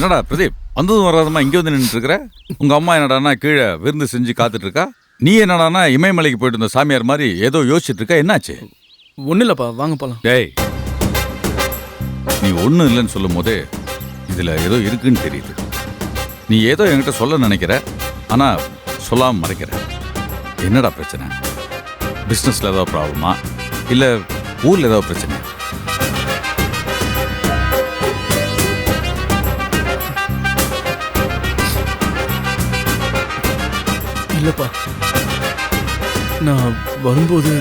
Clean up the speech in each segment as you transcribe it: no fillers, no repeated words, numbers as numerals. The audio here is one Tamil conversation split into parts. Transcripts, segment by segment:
என்னடா பிரதீப், வந்ததும் வராதமா இங்கே வந்து நின்றுட்டு இருக்கிற? உங்க அம்மா என்னடானா கீழே விருந்து செஞ்சு காத்துட்டு இருக்கா, நீ என்னடானா இமயமலைக்கு போயிட்டு இருந்த சாமியார் மாதிரி ஏதோ யோசிச்சுட்டு இருக்கா, என்னாச்சு? ஒன்றும் இல்லைப்பா, வாங்க போகலாம். டேய், நீ ஒன்றும் இல்லைன்னு சொல்லும் போதே இதில் ஏதோ இருக்குன்னு தெரியுது. நீ ஏதோ என்கிட்ட சொல்ல நினைக்கிற, ஆனால் சொல்லாமல் மறைக்கிற. என்னடா பிரச்சனை? பிஸ்னஸில் ஏதாவது ப்ராப்ளமா, இல்லை ஊரில் ஏதாவது பிரச்சனை? இல்லைப்பா, நான் வரும்போது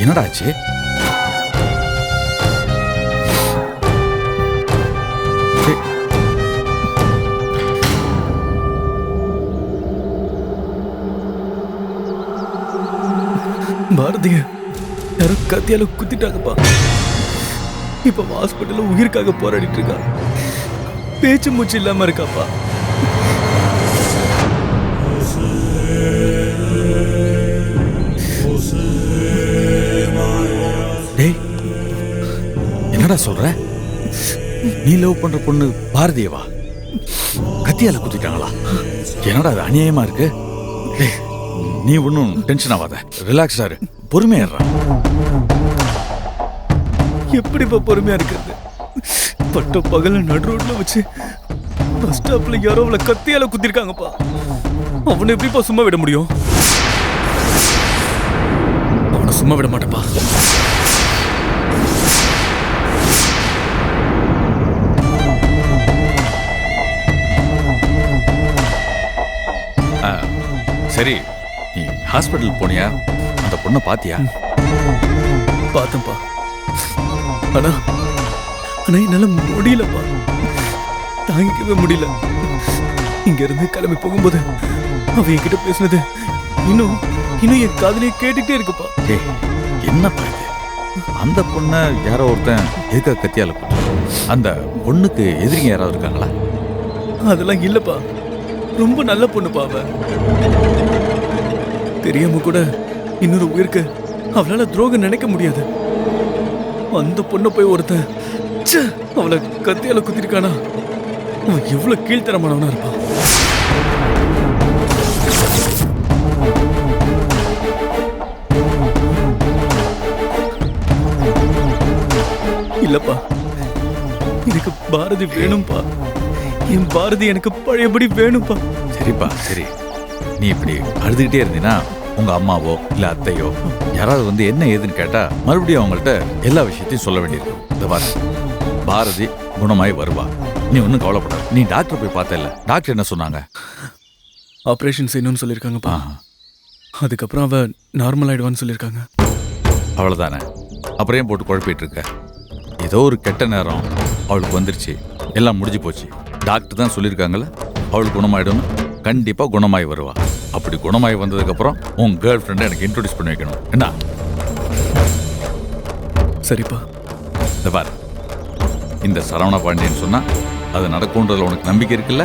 என்னடா ஆச்சு? பாரதிய யாரும் கத்தியால குத்திட்டாங்கப்பா. இப்ப ஹாஸ்பிட்டல்ல உயிருக்காக போராடிட்டு இருக்கா. பேச்சு மூச்சு இல்லாம இருக்காப்பா. டேய், என்னடா சொல்ற? நீ லவ் பண்ற பொண்ணு பாரதியவா கத்தியால குத்திட்டாங்களா? என்னடா அது அநியாயமா இருக்கு. டேய், நீ ஒன்னும் டென்ஷன் ஆகாத, ரிலாக்ஸா இரு, பொறுமையா இருடா. எப்படிப்பா பொறுமையா இருக்கிறது? பட்ட பகல நடு ரோட்ல வச்சு பஸ் ஸ்டாப்ல யாரோ அவளை கத்தியால குத்திருக்காங்கப்பா. அவனை எப்படிப்பா சும்மா விட முடியும்? அவனை சும்மா விட மாட்டேப்பா. சரி, நீ ஹாஸ்பிட்டல் போனியா? அந்த பொண்ணை பாத்தியா? பார்த்தேன்ப்பா. ஆனா என்னால முடியலப்பா, தாங்கிக்கவே முடியல. இங்க இருந்து கிளம்பி போகும்போது அவ என்கிட்ட பேசினது இன்னும் என் காதுலயே கேட்டுட்டே இருக்குப்பா. என்னப்பா இது? அந்த பொண்ணை யாரோ ஒருத்தன் எதுக்காக கத்தியால போட்டு? அந்த பொண்ணுக்கு எதிரிங்க யாராவது இருக்காங்களா? அதெல்லாம் இல்லப்பா, ரொம்ப நல்ல பொண்ணுப்பா. அவ தெரியாம கூட இன்னொரு உயிருக்கு அவளால துரோகம் நினைக்க முடியாது. அந்த பொண்ணை போய் ஒருத்தன் அவளை கத்தியால குத்திருக்கானா, அவன் எவ்வளவு கீழ்த்தரமானவனா இருப்பான். இல்லப்பா, எனக்கு பாரதி வேணும்பா. என் பாரதி எனக்கு பழையபடி வேணும்பா. சரிப்பா, சரி. நீ இப்படி அழுதுகிட்டே இருந்தீன்னா உங்க அம்மாவோ இல்ல அத்தையோ யாராவது வந்து என்ன ஏதுன்னு கேட்டா மறுபடியும் அவங்கள்ட்ட எல்லா விஷயத்தையும் சொல்ல வேண்டியிருக்கும். இந்த பாரதி குணமாய் வருவா, நீ ஒன்றும் கவலைப்படாத. நீ டாக்டர் போய் பார்த்தல, டாக்டர் என்ன சொன்னாங்க? ஆப்ரேஷன் செய்யணும்னு சொல்லியிருக்காங்கப்பா. அதுக்கப்புறம் அவ நார்மல் ஆயிடுவான்னு சொல்லியிருக்காங்க. அவ்வளோதானே? அப்புறம் ஏன் போட்டு குழப்பிட்டு இருக்க? ஏதோ ஒரு கெட்ட நேரம் அவளுக்கு வந்துருச்சு, எல்லாம் முடிஞ்சு போச்சு. டாக்டர் தான் சொல்லியிருக்காங்கல்ல அவளுக்கு குணமாயிடும், கண்டிப்பா குணமாய் வருவா. அப்படி குணமாய் வந்ததுக்கு அப்புறம் உன் கேர்ள் ஃப்ரெண்டை எனக்கு இன்ட்ரோடியூஸ் பண்ணி வைக்கணும். என்ன? சரிப்பா. இந்த பார், இந்த சரவண பாண்டியன் சொன்னா அது நடக்கும்ன்றதுல உனக்கு நம்பிக்கை இருக்குல்ல?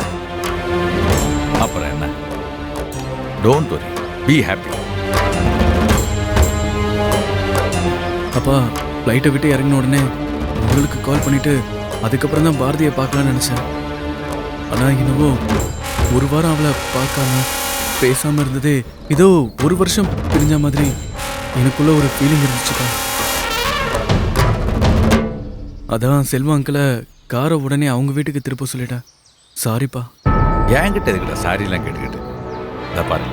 அப்புறம் என்ன? Don't worry, be happy. அப்பா, ஃப்ளைட்டை விட்டு இறங்கின உடனே உங்களுக்கு கால் பண்ணிட்டு அதுக்கப்புறம் தான் பாரதியை பார்க்கலான்னு நினைச்சேன். ஆனா என்னவோ ஒரு வாரம் அவளை பார்க்காம பேசாம இருந்ததே ஏதோ ஒரு வருஷம் பிரிஞ்ச மாதிரி எனக்குள்ள ஒரு ஃபீலிங் இருந்துச்சுப்பா. அதான் செல்வா அங்கிளை காரை உடனே அவங்க வீட்டுக்கு திருப்ப சொல்லிட்டேன். சாரிப்பா. என்கிட்ட இருக்கிற சாரிலாம் கேட்டுக்கிட்டு இதை பாரு,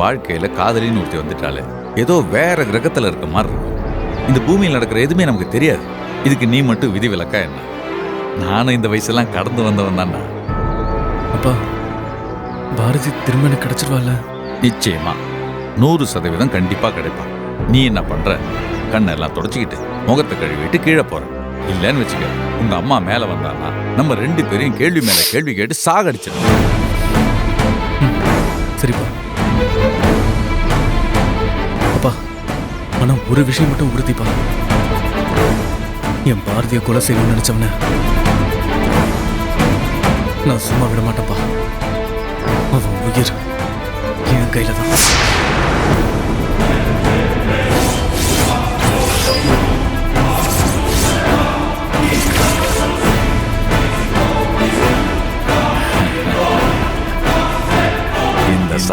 வாழ்க்கையில காதலின்னு ஒருத்தி வந்துட்டாலே ஏதோ வேற கிரகத்துல இருக்க மாதிரி இருக்கும். இந்த பூமியில் நடக்கிற எதுவுமே நமக்கு தெரியாது. இதுக்கு நீ மட்டும் விதி விலக்கா என்ன? நானும் இந்த வயசெல்லாம் கடந்து வந்தவன் தான்டா. அப்பா, பாரதி திரும்ப எனக்கு கிடைச்சிருவாள்? நிச்சயமா 100% கண்டிப்பா கிடைப்பா. நீ என்ன பண்ற? கண்ணெல்லாம் தொடச்சிக்கிட்டு முகத்தை கழுவிட்டு கீழே போற. இல்லன்னு வச்சுக்க, உங்க அம்மா மேல வந்தான்னா நம்ம 2 பேரையும் கேள்வி மேல கேள்வி கேட்டு சாகடிச்சிடணும். சரிப்பா. அப்பா, ஆனா ஒரு விஷயம் மட்டும் உறுதிப்பா, என் பாரதியை கொலை செய்யணும்னு நினைச்சவன நான் சும்மா விட மாட்டேன்ப்பா. அவன் உயிர் என் கையில தான்.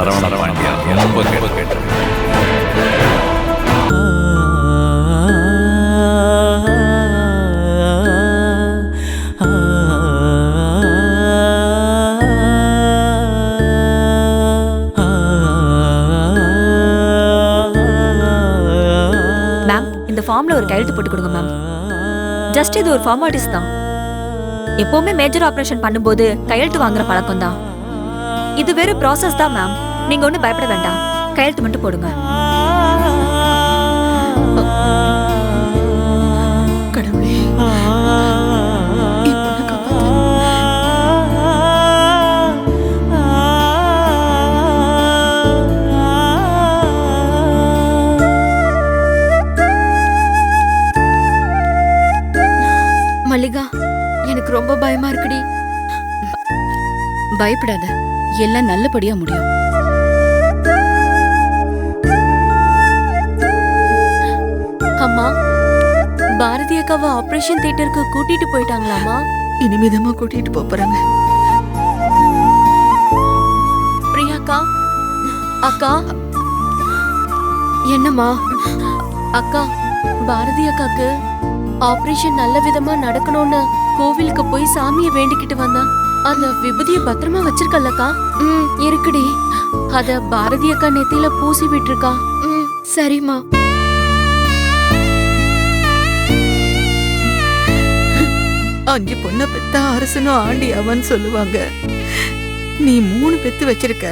சரவண பாண்டியா ரொம்ப கேட்டேன். மேம், இந்த ஃபார்ம்ல ஒரு கையெழுத்து போட்டு கொடுங்க மேம். ஜஸ்ட் இது ஒரு ஃபார்மாலிட்டிஸ் தான். எப்பவுமே மேஜர் ஆபரேஷன் பண்ணும்போது கையெழுத்து வாங்குற பழக்கம் தான். இது வேற ப்ராசஸ் தான் மேம். நீங்க ஒன்றும் பயப்பட வேண்டாம். கையெழுத்து மட்டும் போடுங்க. கடவுளே, என் பொண்ணை காப்பாத்து. மல்லிகா, எனக்கு ரொம்ப பயமா இருக்குடி. பயப்படாத, எல்லாம் நல்லபடியா முடியும். அம்மா, பாரதி அக்காவை ஆபரேஷன் தியேட்டருக்கு கூட்டிட்டு போயிட்டாங்களாமா? இனிமேதமா கூட்டிட்டு போறாங்க. பிரியாக்கா, அக்கா, என்னம்மா? அக்கா, பாரதி அக்காக்கு ஆபரேஷன் நல்ல விதமா நடக்கணும்னு கோவிலுக்கு போய் சாமியை வேண்டிக்கிட்டு வந்தா. அந்த விபூதியை பத்திரமா வச்சிருக்கல்லக்கா? இருக்குடி. அத பாரதி அக்கா நெத்தியில பூசி விட்டுருக்கா. சரிம்மா. அஞ்சு பொண்ணை பெத்தா அரசனும் ஆண்டி அவன் சொல்லுவாங்க. நீ 3 பெத்து வச்சிருக்க.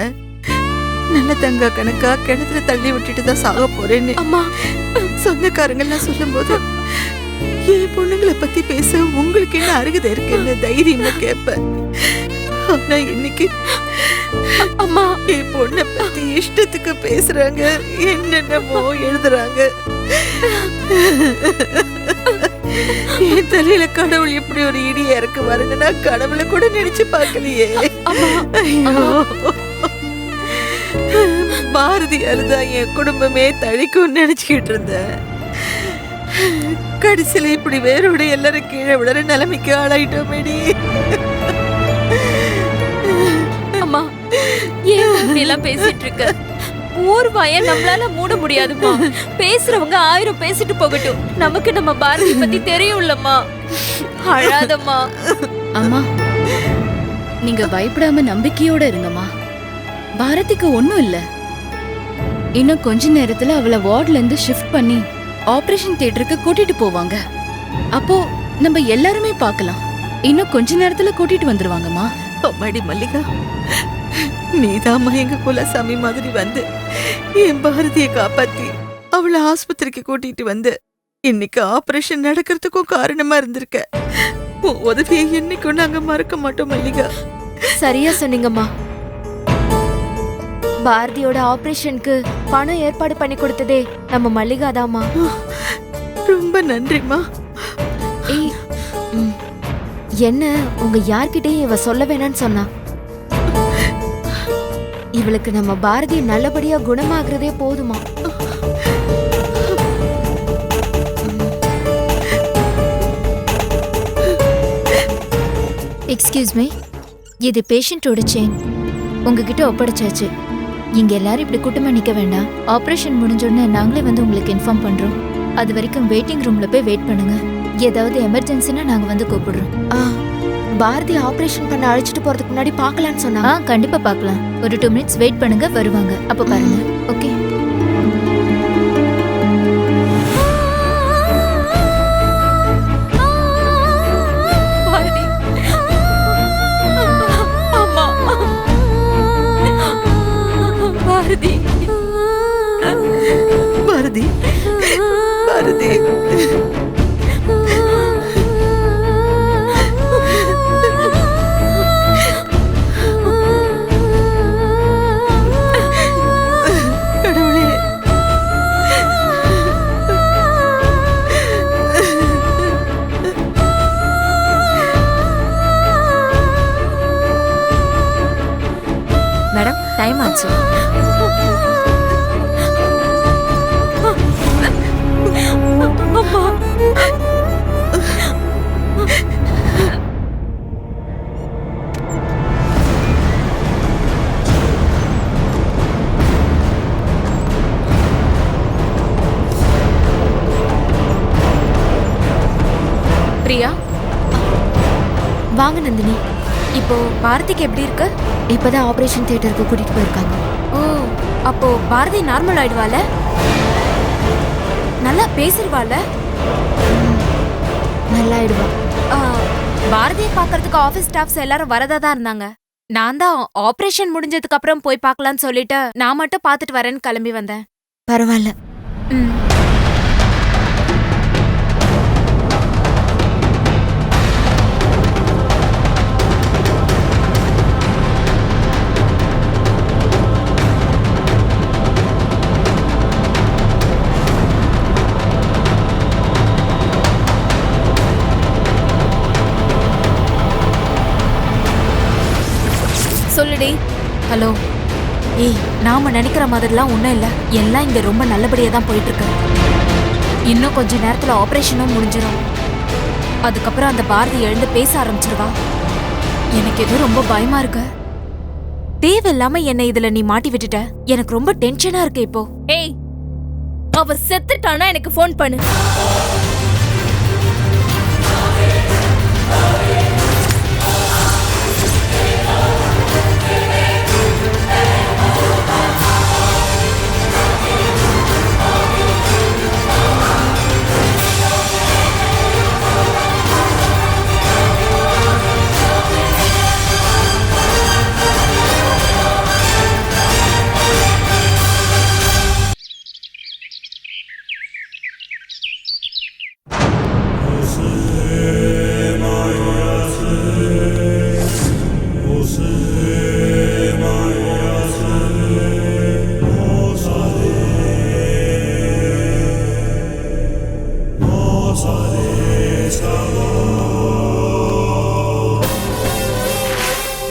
நல்ல தங்க கணக்கா கிணத்துல தள்ளி விட்டுட்டு தான் சாக போறேன்னு அம்மா, சொந்தக்காரங்க எல்லாம் சொல்லும் போது என் பொண்ணுங்களை பத்தி பேச உங்களுக்கு என்ன அருகதை இருக்குன்னு தைரியமா கேட்பேன். ஆனா இன்னைக்கு அம்மா, என் பொண்ணை பத்தி இஷ்டத்துக்கு பேசுறாங்க, என்னென்னமோ எழுதுறாங்க. என் தலையில கடவுள் இப்படி ஒரு இடியா இருக்கு வருன்னு நான் கடவுளை கூட நினைச்சு பார்க்கலையே. ஐயோ, பாரதியால தான் என் குடும்பமே தழிக்கும் நினைச்சுக்கிட்டு இருந்தேன். கடைசியில இப்படி வேரோட எல்லாரும் கீழே விடுற நிலைமைக்கு ஆளாயிட்டோமேடி. அம்மா, ஏன் இப்படி எல்லாம் பேசிட்டு இருக்க? ஊர் வாய நம்மளால மூட முடியாதுமா. பேசுறவங்க 1000 பேசிட்டு போகட்டும். நமக்கு நம்ம பாரதி பத்தி தெரியும்லம்மா. அழாதம்மா. அம்மா, நீங்க பயப்படாம நம்பிக்கையோட இருங்கம்மா. பாரதிக்கு ஒண்ணும் இல்ல. இன்னும் கொஞ்ச நேரத்துல அவளை வார்ட்ல இருந்து ஷிஃப்ட் பண்ணி ஆபரேஷன் தியேட்டருக்கு கூட்டிட்டு போவாங்க. அப்போ நம்ம எல்லாருமே பார்க்கலாம். இன்னும் கொஞ்ச நேரத்துல கூட்டிட்டு வந்துருவாங்கம்மா. அம்மாடி மல்லிகா, நீதாம்மா எங்க குலசாமி மாதிரி வந்து என் பாரதியை காப்பாத்தி அவளை ஆஸ்பத்திரிக்கு கூட்டிட்டு வந்து இன்னைக்கு ஆபரேஷன் நடக்கிறதுக்கும் காரணமா இருந்திருக்க. உன் உதவியை என்னைக்கும் நாங்க மறக்க மாட்டோம் மல்லிகா. சரியா சொன்னீங்கம்மா. பாரதியோட ஆபரேஷனுக்கு பணம் ஏற்பாடு பண்ணி கொடுத்ததே நம்ம மல்லிகா தாம்மா. ரொம்ப நன்றிம்மா. ஏய், என்ன உங்க யார்கிட்டயும் இவ சொல்ல வேணான்னு சொன்னா? இவளுக்கு நம்ம பாரதி நல்லபடியா குணமாகறதே போதுமா? எக்ஸ்கியூஸ் மீ, இது பேஷண்ட்டோட செயின் உங்ககிட்ட ஒப்படைச்சாச்சு. இங்க எல்லாரும் இப்படி கூட்டமா நிக்க வேண்டாம். ஆபரேஷன் முடிஞ்சோடனே நாங்களே வந்து உங்களுக்கு இன்ஃபார்ம் பண்றோம். அது வரைக்கும் வெயிட்டிங் ரூம்ல போய் வெயிட் பண்ணுங்க. ஏதாவது எமர்ஜென்சினா நாங்க வந்து கூப்பிடுறோம். பாரதி ஆபரேஷன் பண்ண அழைச்சிட்டு போறதுக்கு முன்னாடி பார்க்கலான்னு சொன்னா. கண்டிப்பா பார்க்கலாம். ஒரு 2 மினிட்ஸ் வெயிட் பண்ணுங்க, வருவாங்க. அப்ப பாருங்க. ஓகே. பாரதி, அம்மா, பாரதி, பாரதி, பாரதி. கடவுளே, மேடம், டைம் ஆச்சு. அம்மா, பிரியா, வாங்க நந்தினி. இப்போ பாரதிக்கு எப்படி இருக்கு? இப்பதான் ஆபரேஷன் தியேட்டருக்கு கூட்டிட்டு போயிருக்காங்க. ஓ, அப்போ பாரதி நார்மல் ஆயிடுவால? நல்லா பேசிடுவால? நல்லா ஆயிடுவா. பாரதியை பார்க்கறதுக்கு ஆபீஸ் ஸ்டாஃப்ஸ் எல்லாரும் வரதா தான் இருந்தாங்க. நான் தான் ஆபரேஷன் முடிஞ்சதுக்கு அப்புறம் போய் பார்க்கலாம்னு சொல்லிட்டு நான் மட்டும் பார்த்துட்டு வரேன்னு கிளம்பி வந்தேன். பரவாயில்ல. சொல்லுடி. ஹலோ. ஏய், நாம நினைக்கிற மாதிரிலாம் ஒன்றும் இல்லை. எல்லாம் இங்க ரொம்ப நல்லபடியாக தான் போயிட்டு இருக்கு. இன்னும் கொஞ்ச நேரத்துல ஆபரேஷனும் முடிஞ்சிடும். அதுக்கப்புறம் அந்த பாரதி எழுந்து பேச ஆரம்பிச்சிருவா. எனக்கு எதுவும் ரொம்ப பயமா இருக்கு. தேவையில்லாம என்னை இதுல நீ மாட்டி விட்டுட்ட. எனக்கு ரொம்ப டென்ஷனா இருக்கு இப்போ. ஏய், அவ செத்துட்டானா எனக்கு ஃபோன் பண்ணு.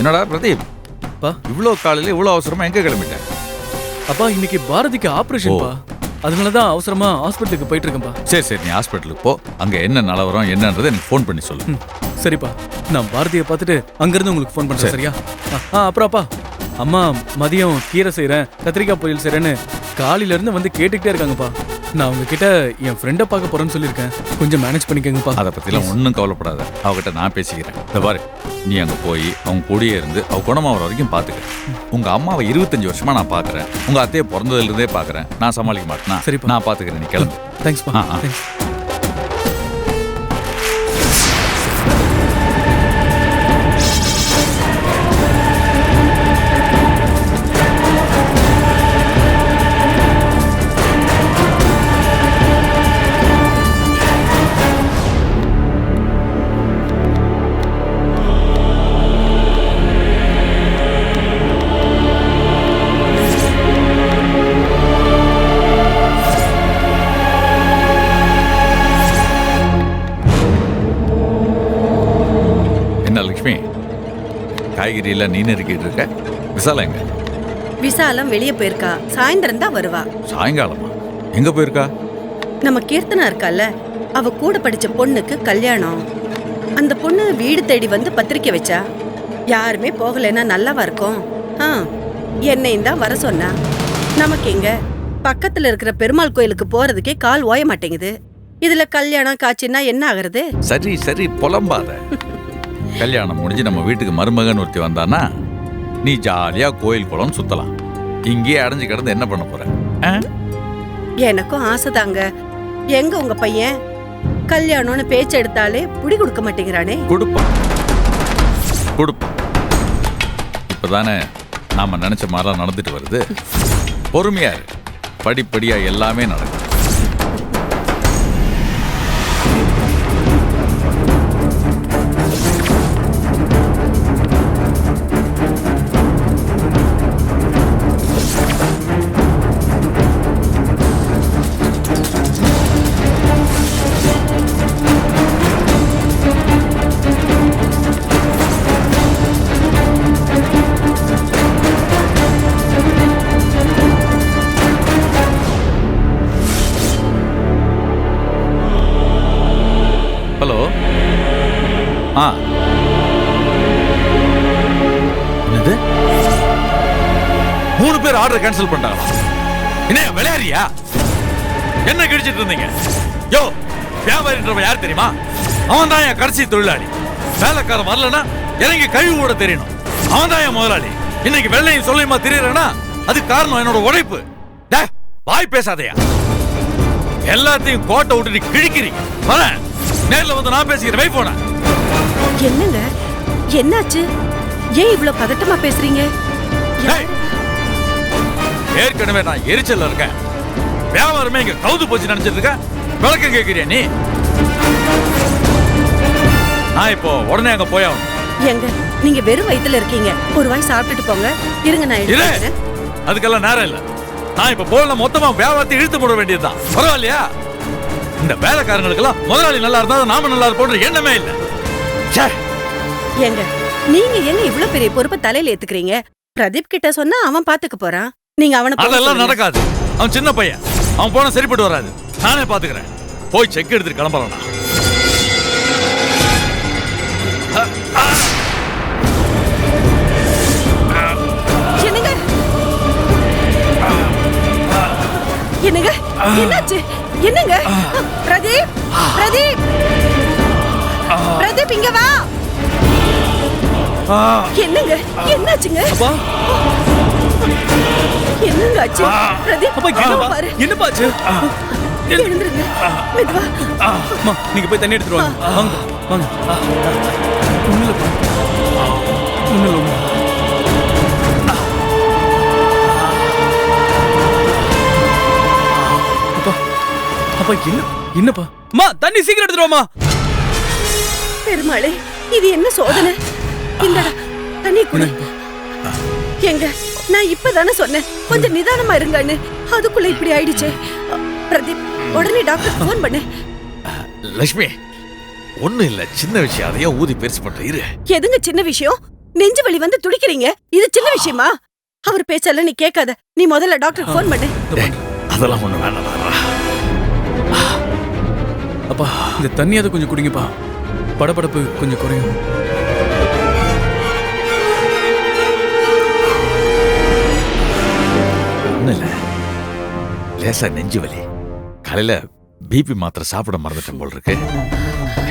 என்னடா பிரதீப், பா, இவ்வளோ காலையில இவ்வளோ அவசரமா எங்க கிளம்பிட்டேன்? அப்பா இன்னைக்கு பாரதிக்கு ஆபரேஷன்ப்பா. அதனாலதான் அவசரமா ஹாஸ்பிட்டலுக்கு போயிட்டு இருக்கேன்ப்பா. சரி சரி, நீ ஹாஸ்பிட்டலுக்கு போ. அங்க என்ன நிலவரம் என்னன்றதை எனக்கு ஃபோன் பண்ணி சொல்லு. சரிப்பா, நான் பாரதியை பார்த்துட்டு அங்கிருந்து உங்களுக்கு ஃபோன் பண்றேன். சரி. சரியா? அப்புறம்ப்பா, அம்மா மதியம் கீரை செய்றேன், கத்திரிக்காய் பொரியல் செய்றேன்னு காலையில இருந்து வந்து கேட்டுக்கிட்டே இருக்காங்கப்பா. நான் உங்ககிட்ட என் ஃப்ரெண்டை பார்க்க போறேன்னு சொல்லியிருக்கேன். கொஞ்சம் மேனேஜ் பண்ணிக்கங்கப்பா. அதை பத்திலாம் ஒன்றும் கவலைப்படாத, அவகிட்ட நான் பேசிக்கிறேன். இந்த பாரு, நீ அங்க போய் அவங்க கூடயே இருந்து அவ குணமாகிற வரைக்கும் பாத்துக்க. உங்க அம்மாவை 25 வருஷமா நான் பாக்குறேன். உங்க அத்தையை பிறந்ததுல இருந்தே பாக்குறேன். நான் சமாளிக்க மாட்டேனா? சரிப்பா. நான் பாத்துக்கிறேன், நீ கிளம்பு. தேங்க்ஸ்ப்பா. தேங்க்ஸ். லட்சுமி, காய்கறி எல்லாம் நீ நறுக்கிட்டு இருக்க. விசாலா எங்க? விசாலம் வெளியே போயிருக்கா. சாயந்தரம் தான் வருவா. சாயங்காலமா? எங்க போயிருக்கா? நம்ம கீர்த்தனா இருக்கால, அவ கூட படிச்ச பொண்ணுக்கு கல்யாணம். அந்த பொண்ணு வீடு தேடி வந்து பத்திரிக்கை வச்சா. யாருமே போகலைன்னா நல்லாவா இருக்கும்? என்னையும் தான் வர சொன்னா. நமக்கு எங்க பக்கத்துல இருக்கிற பெருமாள் கோயிலுக்கு போறதுக்கே கால் ஓய மாட்டேங்குது. இதுல கல்யாணம் காட்சின்னா என்ன ஆகுறது? சரி சரி, புலம்பாத. கல்யாணம் முடிஞ்சு நம்ம வீட்டுக்கு மருமகன் ஒருத்தி வந்தானா நீ ஜாலியா கோயில் குளம் சுத்தலாம். இங்கேயே அடைஞ்சு கிடந்து என்ன பண்ண போற? எனக்கும் ஆசைதாங்க. எங்க உங்க பையன் கல்யாணம்னு பேச்சு எடுத்தாலே புடி கொடுக்க மாட்டேங்கிறானே. கொடுப்பான் கொடுப்பான். இப்பதானே நாம நினைச்ச மாதிரிலாம் நடந்துட்டு வருது. பொறுமையா இரு, படிப்படியா எல்லாமே நடக்கும். என்னது? 3 பேர் ஆர்டர் கேன்சல் பண்ணாங்களா? என்ன விளையாடுறியா? என்ன கிழிச்சிட்டு இருந்தீங்க? யோ, வியாபாரின்றவ யார் தெரியுமா? அவன் தான் என் கடைசி தொழிலாளி. வேலைக்காரன் வரலன்னா இறங்கி கழுவு கூட தெரியணும். அவன் தான் என் முதலாளி. இன்னைக்கு வெள்ளையும் சொல்லியுமா தெரியறேன்னா அது காரணம் என்னோட உழைப்பு. வாய் பேசாதையா, எல்லாத்தையும் கோட்டை விட்டு கிழிக்கிறீங்க. வரேன், நேர்ல வந்து நான் பேசிக்கிறேன். வை போன. என்னங்க என்னாச்சு? ஏன் இவ்ளோ பதட்டமா பேசுறீங்க? ஏற்கனவே நான் எரிச்சல்ல இருக்கேன். வியாபாரமே இங்க கவுது போச்சு நினைச்சிட்டு இருக்க. விளக்கம் கேட்கிறியா நீ? நான் இப்போ உடனே அங்க போய் ஆகணும். எங்க நீங்க வெறும் வயித்துல இருக்கீங்க, ஒரு வாய் சாப்பிட்டுட்டு போங்க. இருங்க நான் எடுத்துறேன். அதுக்கெல்லாம் நேரம் இல்ல. நான் இப்ப போல மொத்தமா வியாபாரத்தை இழுத்து போட வேண்டியதுதான். பரவாயில்லையா? இந்த வேலைக்காரங்களுக்கெல்லாம் முதலாளி நல்லா இருந்தா நாம நல்லா இருப்போன்ற எண்ணமே இல்ல. ஏங்க நீங்க எங்க இவ்வளவு பெரிய பொறுப்பை தலையில ஏத்துக்கிறீங்க? பிரதீப் கிட்ட சொன்னா அவன் பாத்துக்க போறான். நீங்க அவனை அதெல்லாம் நடக்காது. அவன் சின்ன பையன், அவன் போன சரிப்பட்டு வராது. நானே பாத்துக்கிறேன். போய் செக் எடுத்துட்டு கிளம்புறான். என்னங்க என்னங்க என்னாச்சு? என்னங்க பிரதீப், பிரதீப், பிரதீப் இங்க வா. என்னங்க என்னாச்சுங்க? என்னங்க ஆச்சு? பிரதீப் பாரு. என்னப்பா ஆச்சு? எழுந்துருங்க மெதுவா. அம்மா நீங்க போய் தண்ணி எடுத்துட்டு வாங்க. வாங்க வாங்க. ஒண்ணுலப்பா, ஒண்ணுல. அப்பா அப்பா என்னப்பா? அம்மா தண்ணி சீக்கிரம் எடுத்துட்டு வாமா. பெருமாளே, இது என்ன சோதனை? இந்தடா தண்ணி குடி. எங்க நான் இப்பதானே சொன்னேன் கொஞ்சம் நிதானமா இருங்கன்னு, அதுக்குள்ள இப்படி ஆயிடுச்சு. பிரதீப் உடனே டாக்டர் போன் பண்ணு. லட்சுமி, ஒண்ணு இல்ல, சின்ன விஷயம். அதையே ஊதி பெருசு பண்ற. இரு. எதுங்க சின்ன விஷயம்? நெஞ்சு வலி வந்து துடிக்கிறீங்க, இது சின்ன விஷயமா? அவர் பேச்செல்லாம் நீ கேட்காத. நீ முதல்ல டாக்டர் போன் பண்ணு. அதெல்லாம் ஒண்ணு வேணாம். அப்பா இந்த தண்ணியாவது கொஞ்சம் குடிங்கப்பா, படபடப்பு கொஞ்சம் குறையும். ஒண்ணு இல்ல, லேசா நெஞ்சு வலி. காலையில பிபி மாத்திரை சாப்பிட மறந்துட்டேன் போல் இருக்கு.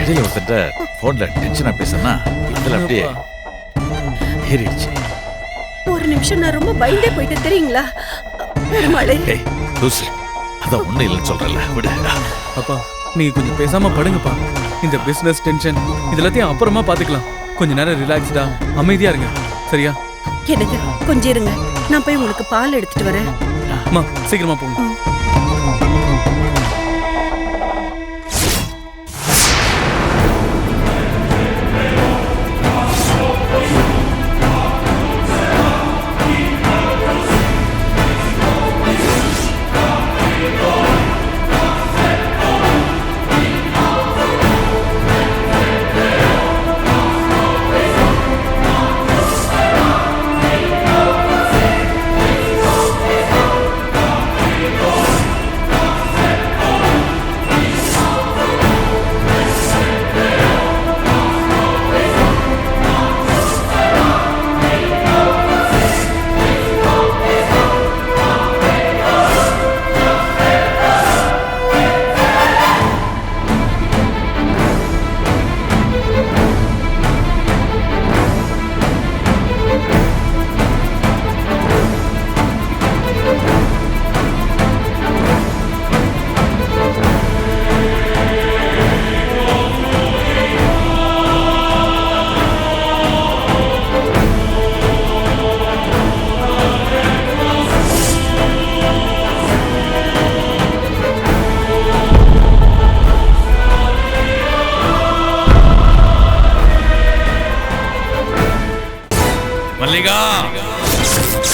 இடையில ஒருத்தட்ட போன்ல டென்ஷனா பேசுனா இதுல அப்படியே ஏறிடுச்சு. ஒரு நிமிஷம் நான் ரொம்ப பயந்தே போயிட்டேன் தெரியுங்களா? பெருமாளே. ஏய் லூசு, அதான் ஒண்ணு இல்லைன்னு சொல்றல, விடு. அப்பா நீங்க கொஞ்சம் பேசாம படுங்கப்பா. இந்த பிசினஸ் டென்ஷன் இதெல்லாத்தையும் அப்புறமா பாத்துக்கலாம். கொஞ்ச நேரம் ரிலாக்ஸ்டா அமைதியா இருங்க, சரியா? எனக்கு கொஞ்சம் இருங்க, நான் போய் உங்களுக்கு பால் எடுத்துட்டு வரேன். அம்மா சீக்கிரமா போங்க.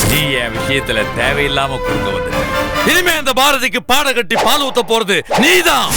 நீ என் விஷயத்துல தேவையில்லாம குறுக்க வந்து இனிமே அந்த பாரதிக்கு பாட கட்டி பால் ஊத்த போறது நீதான்.